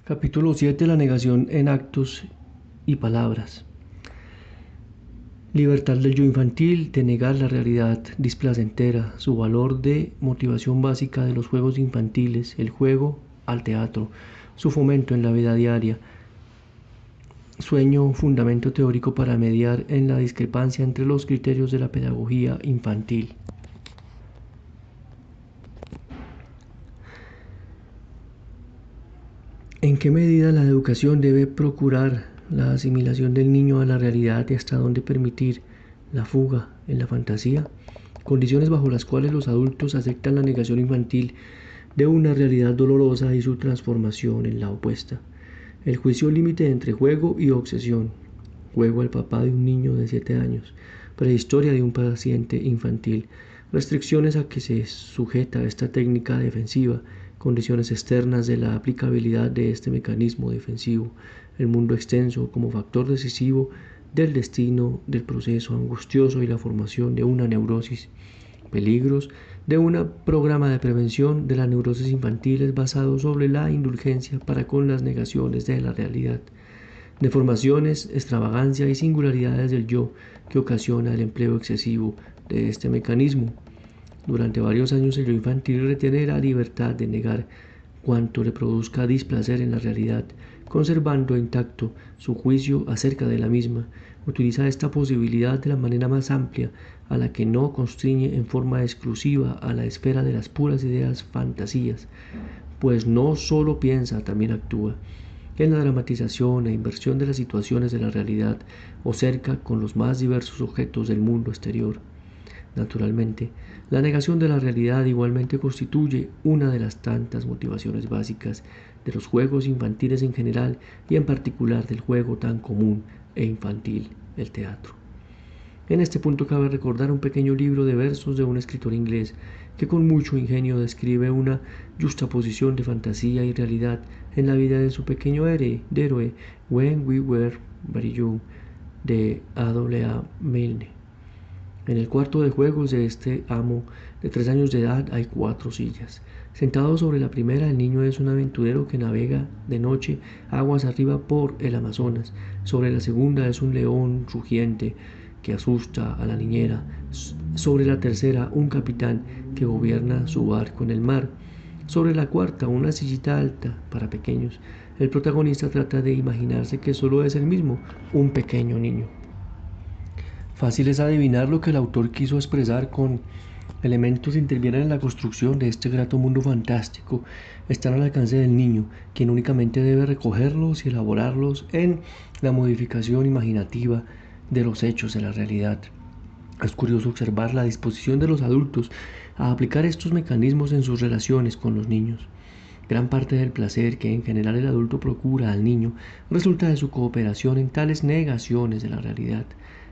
Capítulo 7. La negación en actos y palabras. Libertad del yo infantil de negar la realidad displacentera, su valor de motivación básica de los juegos infantiles, el juego al teatro, su fomento en la vida diaria, sueño fundamento teórico para mediar en la discrepancia entre los criterios de la pedagogía infantil. ¿En qué medida la educación debe procurar la asimilación del niño a la realidad y hasta dónde permitir la fuga en la fantasía? Condiciones bajo las cuales los adultos aceptan la negación infantil de una realidad dolorosa y su transformación en la opuesta. El juicio límite entre juego y obsesión. Juego al papá de un niño de 7 años. Prehistoria de un paciente infantil. Restricciones a que se sujeta esta técnica defensiva. Condiciones externas de la aplicabilidad de este mecanismo defensivo. El mundo extenso como factor decisivo del destino del proceso angustioso y la formación de una neurosis. Peligros de un programa de prevención de las neurosis infantiles basado sobre la indulgencia para con las negaciones de la realidad. Deformaciones, extravagancia y singularidades del yo que ocasiona el empleo excesivo de este mecanismo. Durante varios años el yo infantil retiene la libertad de negar cuanto le produzca displacer en la realidad, conservando intacto su juicio acerca de la misma. Utiliza esta posibilidad de la manera más amplia, a la que no constriñe en forma exclusiva a la esfera de las puras ideas fantasías, pues no solo piensa, también actúa en la dramatización e inversión de las situaciones de la realidad o cerca con los más diversos objetos del mundo exterior. Naturalmente, la negación de la realidad igualmente constituye una de las tantas motivaciones básicas de los juegos infantiles en general y en particular del juego tan común e infantil, el teatro. En este punto cabe recordar un pequeño libro de versos de un escritor inglés que con mucho ingenio describe una justaposición de fantasía y realidad en la vida de su pequeño héroe When We Were Very Young, de A.W. Milne. En el cuarto de juegos de este amo de 3 años de edad hay 4 sillas. Sentado sobre la primera, el niño es un aventurero que navega de noche aguas arriba por el Amazonas. Sobre la segunda es un león rugiente que asusta a la niñera. Sobre la tercera, un capitán que gobierna su barco en el mar. Sobre la cuarta, una sillita alta para pequeños. El protagonista trata de imaginarse que solo es el mismo, un pequeño niño. Fácil es adivinar lo que el autor quiso expresar con elementos que intervienen en la construcción de este grato mundo fantástico. Están al alcance del niño, quien únicamente debe recogerlos y elaborarlos en la modificación imaginativa de los hechos de la realidad. Es curioso observar la disposición de los adultos a aplicar estos mecanismos en sus relaciones con los niños. Gran parte del placer que en general el adulto procura al niño resulta de su cooperación en tales negaciones de la realidad.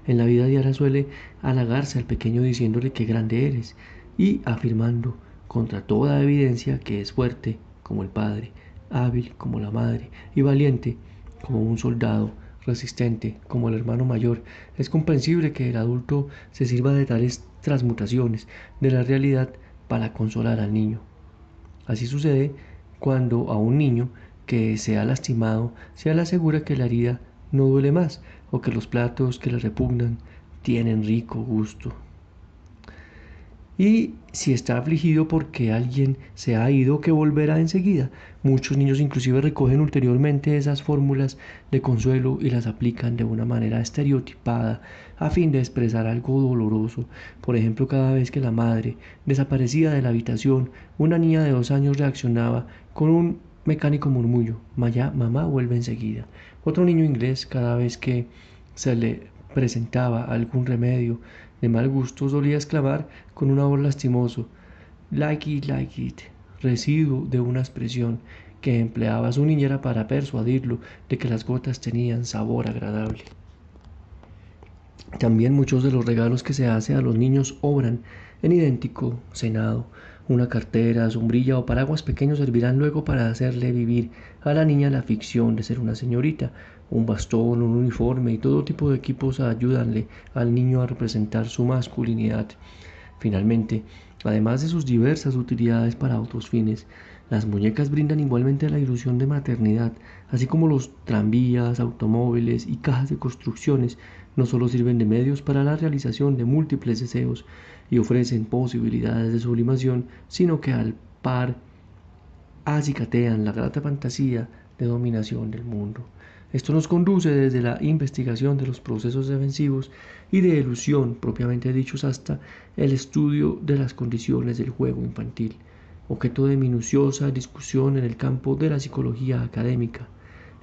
En la vida diaria suele halagarse al pequeño diciéndole qué grande eres y afirmando contra toda evidencia que es fuerte como el padre, hábil como la madre y valiente como un soldado, resistente como el hermano mayor. Es comprensible que el adulto se sirva de tales transmutaciones de la realidad para consolar al niño. Así sucede cuando a un niño que se ha lastimado se le asegura que la herida no duele más o que los platos que le repugnan tienen rico gusto. Y si está afligido porque alguien se ha ido, que volverá enseguida. Muchos niños inclusive recogen ulteriormente esas fórmulas de consuelo y las aplican de una manera estereotipada a fin de expresar algo doloroso. Por ejemplo, cada vez que la madre desaparecía de la habitación, una niña de 2 años reaccionaba con un mecánico murmullo: mamá vuelve enseguida. Otro niño inglés, cada vez que se le presentaba algún remedio de mal gusto, solía exclamar con una voz lastimoso: like it, residuo de una expresión que empleaba su niñera para persuadirlo de que las gotas tenían sabor agradable. También muchos de los regalos que se hace a los niños obran en idéntico senado. Una cartera, sombrilla o paraguas pequeños servirán luego para hacerle vivir a la niña la ficción de ser una señorita. Un bastón, un uniforme y todo tipo de equipos ayudanle al niño a representar su masculinidad. Finalmente, además de sus diversas utilidades para otros fines, Las muñecas brindan igualmente la ilusión de maternidad, así como los tranvías, automóviles y cajas de construcciones no solo sirven de medios para la realización de múltiples deseos y ofrecen posibilidades de sublimación, sino que al par acicatean la grata fantasía de dominación del mundo. Esto nos conduce desde la investigación de los procesos defensivos y de elusión propiamente dichos hasta el estudio de las condiciones del juego infantil, objeto de minuciosa discusión en el campo de la psicología académica,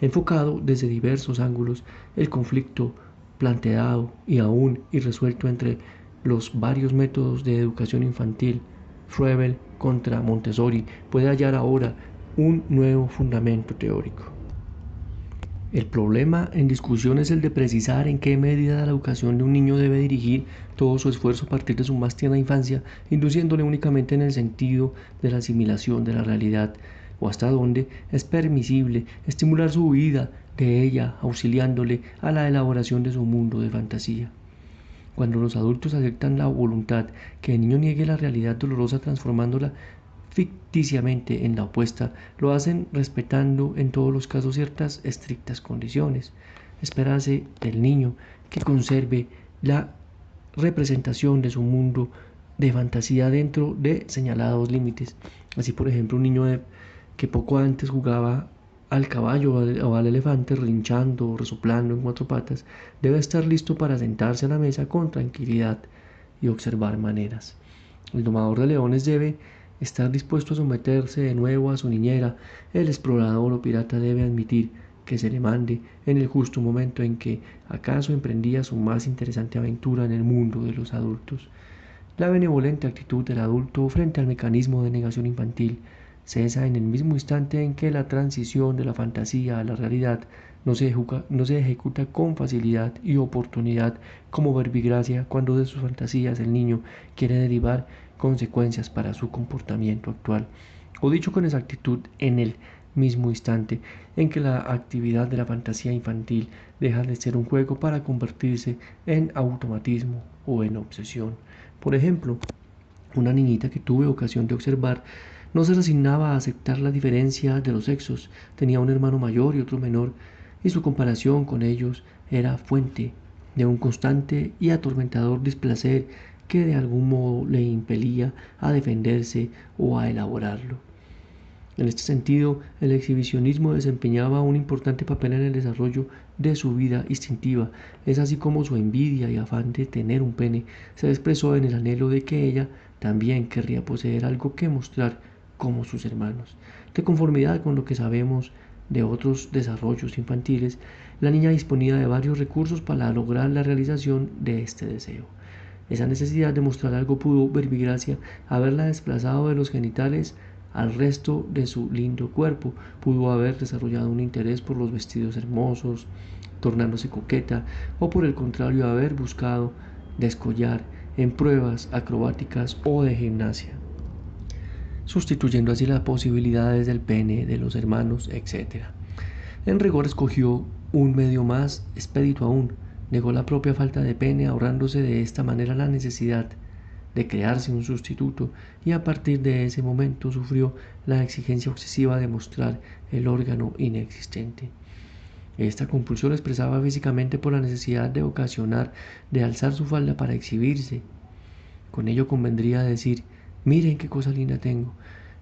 enfocado desde diversos ángulos el conflicto planteado y aún irresuelto entre los varios métodos de educación infantil. Froebel contra Montessori puede hallar ahora un nuevo fundamento teórico. El problema en discusión es el de precisar en qué medida la educación de un niño debe dirigir todo su esfuerzo a partir de su más tierna infancia, induciéndole únicamente en el sentido de la asimilación de la realidad, o hasta dónde es permisible estimular su huida de ella, auxiliándole a la elaboración de su mundo de fantasía. Cuando los adultos aceptan la voluntad que el niño niegue la realidad dolorosa transformándola ficticiamente en la opuesta, lo hacen respetando en todos los casos ciertas estrictas condiciones. Espérase del niño que conserve la representación de su mundo de fantasía dentro de señalados límites. Así, por ejemplo, un niño que poco antes jugaba al caballo o al elefante relinchando o resoplando en cuatro patas, debe estar listo para sentarse a la mesa con tranquilidad y observar maneras. El domador de leones debe estar dispuesto a someterse de nuevo a su niñera. El explorador o pirata debe admitir que se le mande en el justo momento en que acaso emprendía su más interesante aventura en el mundo de los adultos. La benevolente actitud del adulto frente al mecanismo de negación infantil cesa en el mismo instante en que la transición de la fantasía a la realidad no se ejecuta con facilidad y oportunidad como verbigracia cuando de sus fantasías el niño quiere derivar consecuencias para su comportamiento actual, o dicho con exactitud, en el mismo instante en que la actividad de la fantasía infantil deja de ser un juego para convertirse en automatismo o en obsesión. Por ejemplo, una niñita que tuve ocasión de observar no se resignaba a aceptar la diferencia de los sexos, tenía un hermano mayor y otro menor, y su comparación con ellos era fuente de un constante y atormentador displacer que de algún modo le impelía a defenderse o a elaborarlo. En este sentido, el exhibicionismo desempeñaba un importante papel en el desarrollo de su vida instintiva. Es así como su envidia y afán de tener un pene se expresó en el anhelo de que ella también querría poseer algo que mostrar como sus hermanos. De conformidad con lo que sabemos de otros desarrollos infantiles, la niña disponía de varios recursos para lograr la realización de este deseo. Esa necesidad de mostrar algo pudo, verbigracia, haberla desplazado de los genitales al resto de su lindo cuerpo, pudo haber desarrollado un interés por los vestidos hermosos, tornándose coqueta, o por el contrario haber buscado descollar en pruebas acrobáticas o de gimnasia, sustituyendo así las posibilidades del pene, de los hermanos, etc. En rigor escogió un medio más expedito aún, negó la propia falta de pene, ahorrándose de esta manera la necesidad de crearse un sustituto, y a partir de ese momento sufrió la exigencia obsesiva de mostrar el órgano inexistente. Esta compulsión la expresaba físicamente por la necesidad de ocasionar, de alzar su falda para exhibirse. Con ello convendría decir: miren qué cosa linda tengo.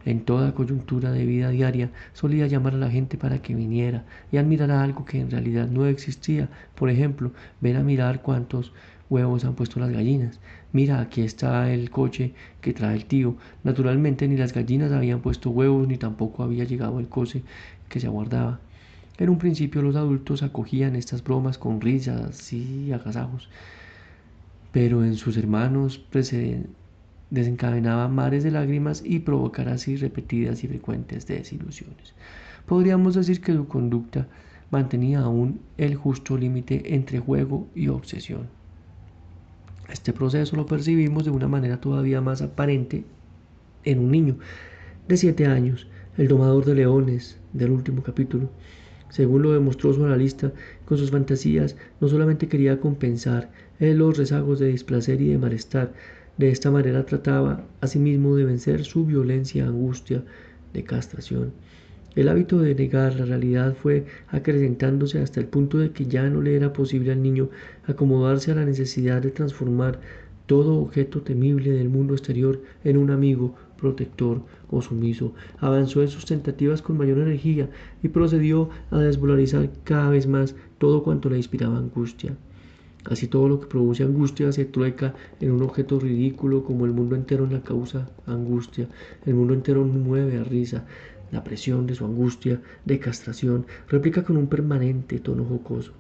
En toda coyuntura de vida diaria solía llamar a la gente para que viniera y admirara algo que en realidad no existía. Por ejemplo, ven a mirar cuántos huevos han puesto las gallinas. Mira, aquí está el coche que trae el tío. Naturalmente ni las gallinas habían puesto huevos ni tampoco había llegado el coche que se aguardaba. En un principio los adultos acogían estas bromas con risas y agasajos, pero en sus hermanos desencadenaba mares de lágrimas y provocara así repetidas y frecuentes desilusiones. Podríamos decir que su conducta mantenía aún el justo límite entre juego y obsesión. Este proceso lo percibimos de una manera todavía más aparente en un niño de 7 años, el domador de leones del último capítulo. Según lo demostró su analista, con sus fantasías no solamente quería compensar los rezagos de displacer y de malestar, de esta manera trataba asimismo de vencer su violencia, angustia de castración. El hábito de negar la realidad fue acrecentándose hasta el punto de que ya no le era posible al niño acomodarse a la necesidad de transformar todo objeto temible del mundo exterior en un amigo, protector o sumiso. Avanzó en sus tentativas con mayor energía y procedió a desvolarizar cada vez más todo cuanto le inspiraba angustia. Así todo lo que produce angustia se trueca en un objeto ridículo, como el mundo entero en la causa angustia. El mundo entero mueve a risa. La presión de su angustia de castración replica con un permanente tono jocoso.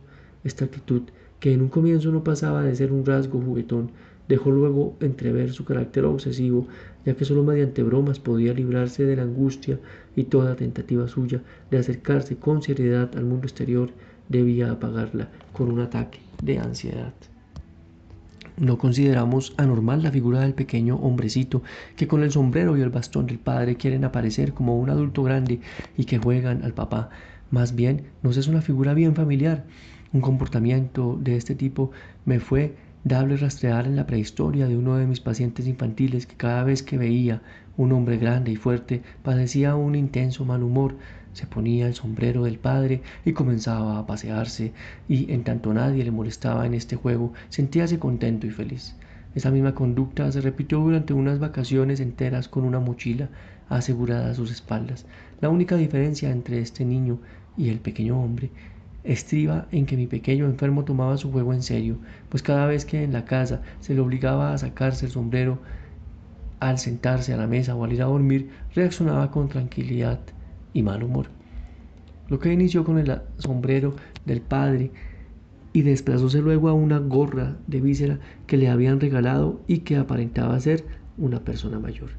Esta actitud, que en un comienzo no pasaba de ser un rasgo juguetón, dejó luego entrever su carácter obsesivo, ya que solo mediante bromas podía librarse de la angustia, y toda tentativa suya de acercarse con seriedad al mundo exterior debía apagarla con un ataque de ansiedad. No consideramos anormal la figura del pequeño hombrecito que con el sombrero y el bastón del padre quieren aparecer como un adulto grande y que juegan al papá. Más bien, nos es una figura bien familiar. Un comportamiento de este tipo me fue dable rastrear en la prehistoria de uno de mis pacientes infantiles, que cada vez que veía un hombre grande y fuerte padecía un intenso mal humor. Se ponía el sombrero del padre y comenzaba a pasearse, y en tanto nadie le molestaba en este juego, sentíase contento y feliz. Esa misma conducta se repitió durante unas vacaciones enteras con una mochila asegurada a sus espaldas. La única diferencia entre este niño y el pequeño hombre estriba en que mi pequeño enfermo tomaba su juego en serio, pues cada vez que en la casa se le obligaba a sacarse el sombrero al sentarse a la mesa o al ir a dormir, reaccionaba con tranquilidad y mal humor. Lo que inició con el sombrero del padre y desplazóse luego a una gorra de víscera que le habían regalado y que aparentaba ser una persona mayor.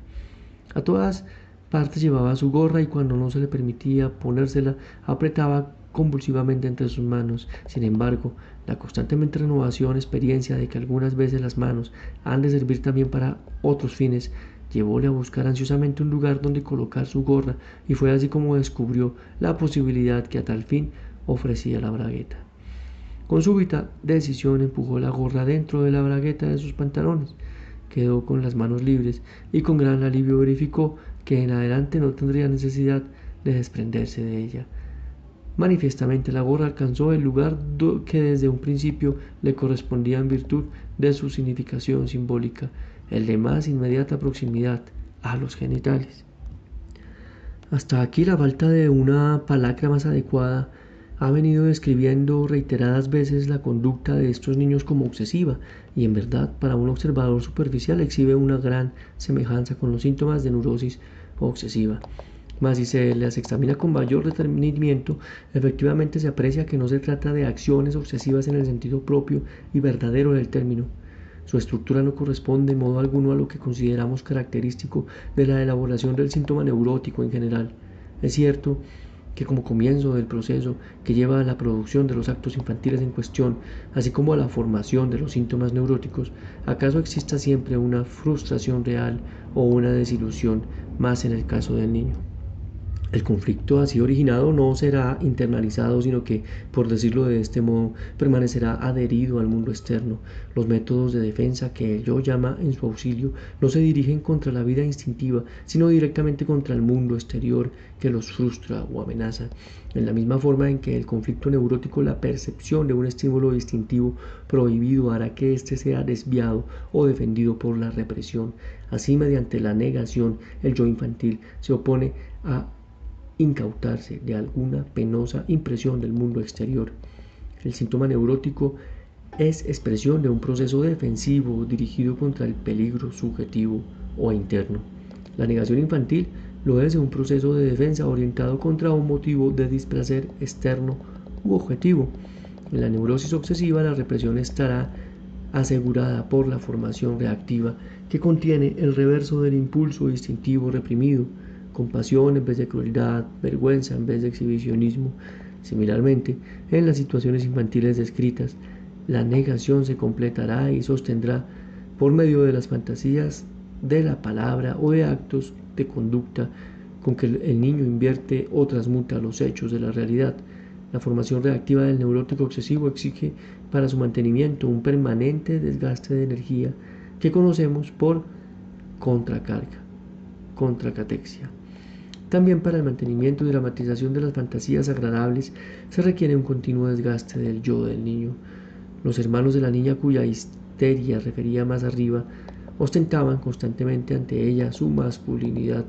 A todas partes llevaba su gorra, y cuando no se le permitía ponérsela, apretaba convulsivamente entre sus manos. Sin embargo, la constantemente renovación experiencia de que algunas veces las manos han de servir también para otros fines llevóle a buscar ansiosamente un lugar donde colocar su gorra, y fue así como descubrió la posibilidad que a tal fin ofrecía la bragueta. Con súbita decisión empujó la gorra dentro de la bragueta de sus pantalones. Quedó con las manos libres y con gran alivio verificó que en adelante no tendría necesidad de desprenderse de ella. Manifiestamente la gorra alcanzó el lugar que desde un principio le correspondía en virtud de su significación simbólica, el de más inmediata proximidad a los genitales. Hasta aquí la falta de una palabra más adecuada ha venido describiendo reiteradas veces la conducta de estos niños como obsesiva, y en verdad para un observador superficial exhibe una gran semejanza con los síntomas de neurosis obsesiva. Mas si se las examina con mayor detenimiento, efectivamente se aprecia que no se trata de acciones obsesivas en el sentido propio y verdadero del término. Su estructura no corresponde en modo alguno a lo que consideramos característico de la elaboración del síntoma neurótico en general. Es cierto que como comienzo del proceso que lleva a la producción de los actos infantiles en cuestión, así como a la formación de los síntomas neuróticos, acaso exista siempre una frustración real o una desilusión, más en el caso del niño. El conflicto así originado no será internalizado, sino que, por decirlo de este modo, permanecerá adherido al mundo externo. Los métodos de defensa que el yo llama en su auxilio no se dirigen contra la vida instintiva, sino directamente contra el mundo exterior que los frustra o amenaza. En la misma forma en que el conflicto neurótico, la percepción de un estímulo distintivo prohibido hará que éste sea desviado o defendido por la represión. Así, mediante la negación, el yo infantil se opone a incautarse de alguna penosa impresión del mundo exterior. El síntoma neurótico es expresión de un proceso defensivo dirigido contra el peligro subjetivo o interno. La negación infantil lo es de un proceso de defensa orientado contra un motivo de displacer externo u objetivo. En la neurosis obsesiva, la represión estará asegurada por la formación reactiva que contiene el reverso del impulso instintivo reprimido, compasión en vez de crueldad, vergüenza en vez de exhibicionismo. Similarmente, en las situaciones infantiles descritas, la negación se completará y sostendrá por medio de las fantasías de la palabra o de actos de conducta con que el niño invierte o transmuta los hechos de la realidad. La formación reactiva del neurótico obsesivo exige para su mantenimiento un permanente desgaste de energía que conocemos por contracarga, contracatexia. También para el mantenimiento y dramatización de las fantasías agradables se requiere un continuo desgaste del yo del niño. Los hermanos de la niña, cuya histeria refería más arriba, ostentaban constantemente ante ella su masculinidad.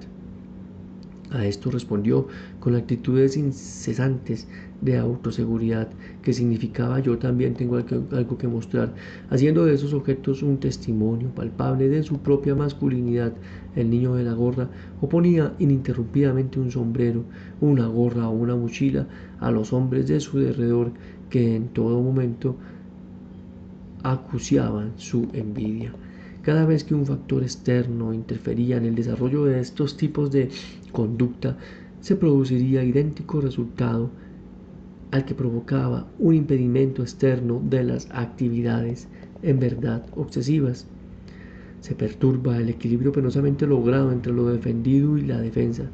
A esto respondió con actitudes incesantes de autoseguridad, que significaba: yo también tengo algo que mostrar, haciendo de esos objetos un testimonio palpable de su propia masculinidad. El niño de la gorra oponía ininterrumpidamente un sombrero, una gorra o una mochila a los hombres de su derredor, que en todo momento acuciaban su envidia. Cada vez que un factor externo interfería en el desarrollo de estos tipos de conducta, se produciría idéntico resultado al que provocaba un impedimento externo de las actividades en verdad obsesivas. Se perturba el equilibrio penosamente logrado entre lo defendido y la defensa.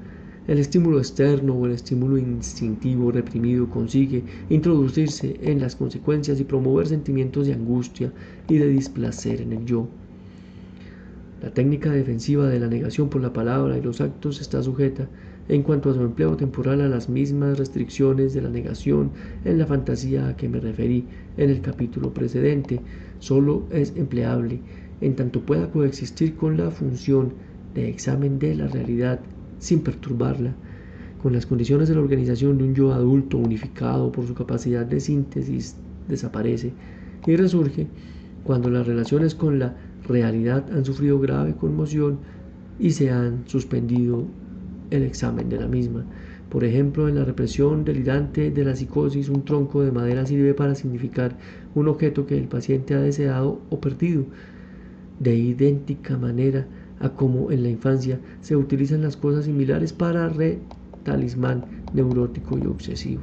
El estímulo externo o el estímulo instintivo reprimido consigue introducirse en las consecuencias y promover sentimientos de angustia y de displacer en el yo. La técnica defensiva de la negación por la palabra y los actos está sujeta, en cuanto a su empleo temporal, a las mismas restricciones de la negación en la fantasía a que me referí en el capítulo precedente. Solo es empleable en tanto pueda coexistir con la función de examen de la realidad sin perturbarla, con las condiciones de la organización de un yo adulto unificado por su capacidad de síntesis. Desaparece y resurge cuando las relaciones con la realidad han sufrido grave conmoción y se han suspendido el examen de la misma. Por ejemplo, en la represión delirante de la psicosis, un tronco de madera sirve para significar un objeto que el paciente ha deseado o perdido, de idéntica manera a como en la infancia se utilizan las cosas similares para talismán neurótico y obsesivo.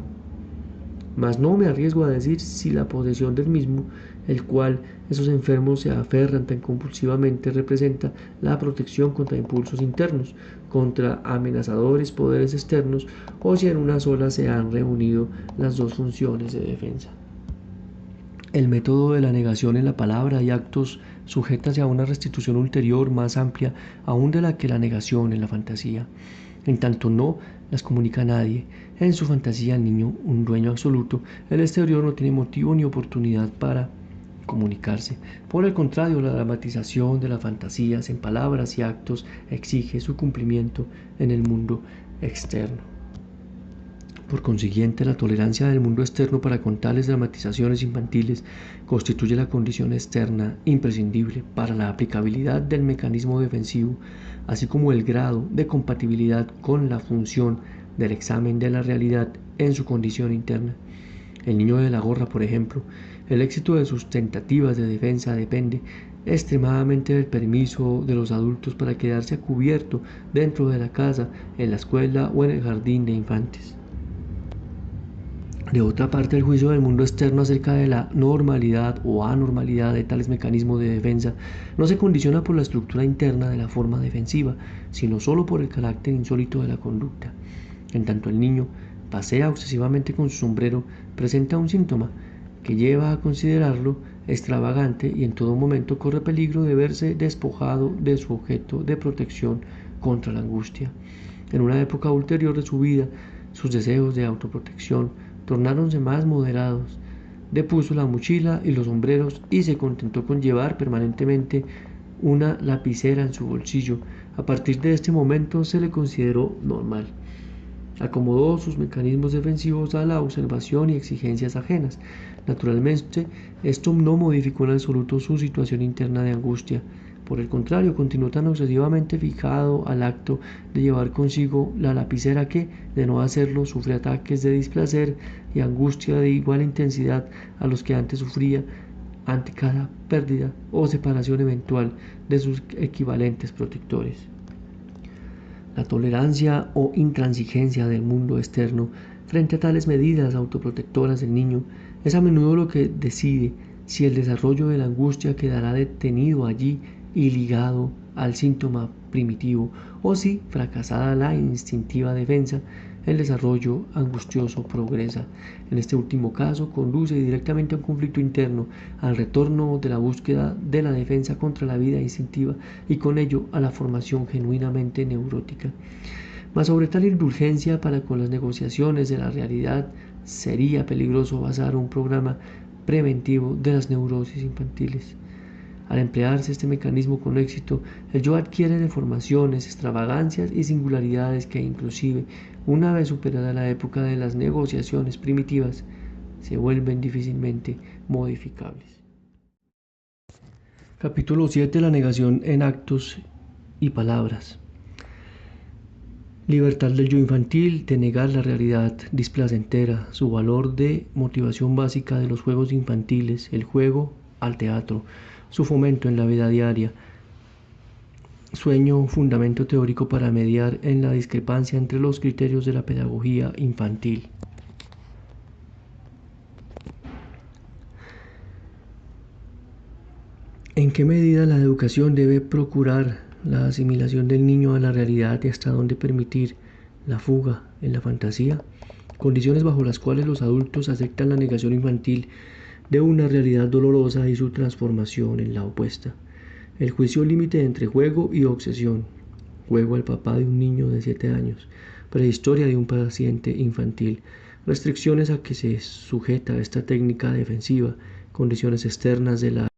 Mas no me arriesgo a decir si la posesión del mismo, el cual esos enfermos se aferran tan compulsivamente, representa la protección contra impulsos internos, contra amenazadores poderes externos, o si en una sola se han reunido las dos funciones de defensa. El método de la negación en la palabra y actos sujétase a una restitución ulterior más amplia aún de la que la negación en la fantasía. En tanto no las comunica a nadie. En su fantasía el niño, un dueño absoluto, el exterior no tiene motivo ni oportunidad para comunicarse. Por el contrario, la dramatización de las fantasías en palabras y actos exige su cumplimiento en el mundo externo. Por consiguiente, la tolerancia del mundo externo para con tales dramatizaciones infantiles constituye la condición externa imprescindible para la aplicabilidad del mecanismo defensivo, así como el grado de compatibilidad con la función del examen de la realidad en su condición interna. El niño de la gorra, por ejemplo, el éxito de sus tentativas de defensa depende extremadamente del permiso de los adultos para quedarse a cubierto dentro de la casa, en la escuela o en el jardín de infantes. De otra parte, el juicio del mundo externo acerca de la normalidad o anormalidad de tales mecanismos de defensa no se condiciona por la estructura interna de la forma defensiva, sino solo por el carácter insólito de la conducta. En tanto el niño pasea obsesivamente con su sombrero, presenta un síntoma que lleva a considerarlo extravagante y en todo momento corre peligro de verse despojado de su objeto de protección contra la angustia. En una época ulterior de su vida, sus deseos de autoprotección tornáronse más moderados. Depuso la mochila y los sombreros y se contentó con llevar permanentemente una lapicera en su bolsillo. A partir de este momento se le consideró normal. Acomodó sus mecanismos defensivos a la observación y exigencias ajenas. Naturalmente, esto no modificó en absoluto su situación interna de angustia. Por el contrario, continuó tan obsesivamente fijado al acto de llevar consigo la lapicera que, de no hacerlo, sufre ataques de displacer y angustia de igual intensidad a los que antes sufría ante cada pérdida o separación eventual de sus equivalentes protectores. La tolerancia o intransigencia del mundo externo frente a tales medidas autoprotectoras del niño es a menudo lo que decide si el desarrollo de la angustia quedará detenido allí y ligado al síntoma primitivo, o si, fracasada la instintiva defensa, el desarrollo angustioso progresa. En este último caso, conduce directamente a un conflicto interno, al retorno de la búsqueda de la defensa contra la vida instintiva y con ello a la formación genuinamente neurótica. Mas sobre tal indulgencia para con las negociaciones de la realidad, sería peligroso basar un programa preventivo de las neurosis infantiles. Al emplearse este mecanismo con éxito, el yo adquiere deformaciones, extravagancias y singularidades que inclusive, una vez superada la época de las negociaciones primitivas, se vuelven difícilmente modificables. Capítulo 7. La negación en actos y palabras. Libertad del yo infantil de negar la realidad displacentera, su valor de motivación básica de los juegos infantiles, el juego al teatro, su fomento en la vida diaria, sueño fundamento teórico para mediar en la discrepancia entre los criterios de la pedagogía infantil. ¿En qué medida la educación debe procurar la asimilación del niño a la realidad y hasta dónde permitir la fuga en la fantasía? Condiciones bajo las cuales los adultos aceptan la negación infantil de una realidad dolorosa y su transformación en la opuesta. El juicio límite entre juego y obsesión. Juego al papá de un niño de 7 años. Prehistoria de un paciente infantil. Restricciones a que se sujeta esta técnica defensiva. Condiciones externas de la